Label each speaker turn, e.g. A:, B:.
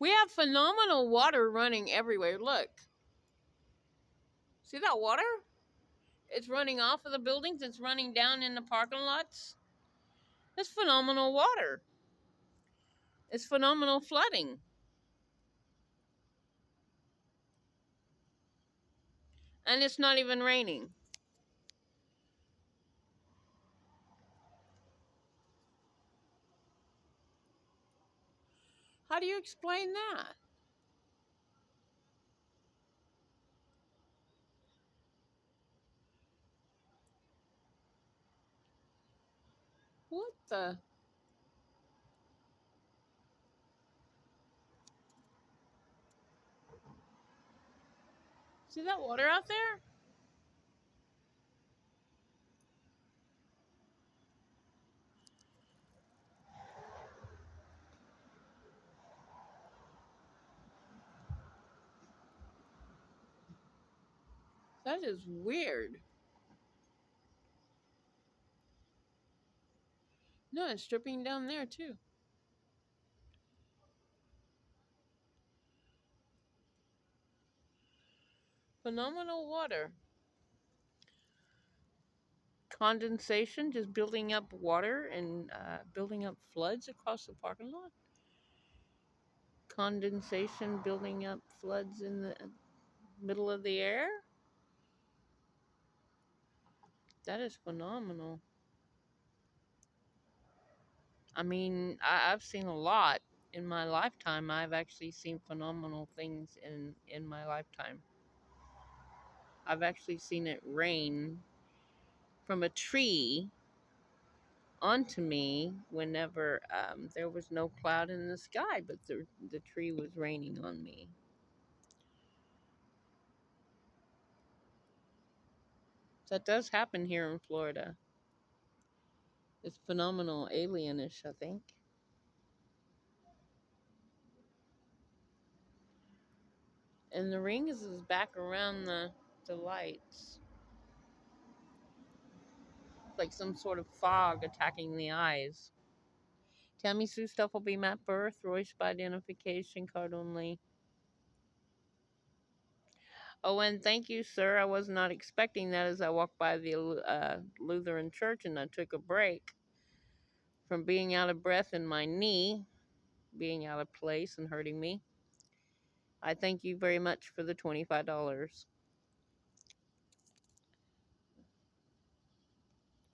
A: We have phenomenal water running everywhere. Look. See that water? It's running off of the buildings. It's running down in the parking lots. It's phenomenal water. It's phenomenal flooding. And it's not even raining. How do you explain that? What the? See that water out there? That is weird. No, it's dripping down there too. Phenomenal water. Condensation, just building up water and building up floods across the parking lot. Condensation building up floods in the middle of the air. That is phenomenal. I mean, I've seen a lot in my lifetime. I've actually seen phenomenal things in my lifetime. I've actually seen it rain from a tree onto me whenever there was no cloud in the sky, but the tree was raining on me. That does happen here in Florida. It's phenomenal, alienish, I think. And the rings is back around the lights. It's like some sort of fog attacking the eyes. Tammy Sue stuff will be Matt Birth, Royce by identification card only. Oh, and thank you, sir. I was not expecting that as I walked by the Lutheran church and I took a break from being out of breath and my knee being out of place and hurting me. I thank you very much for the $25.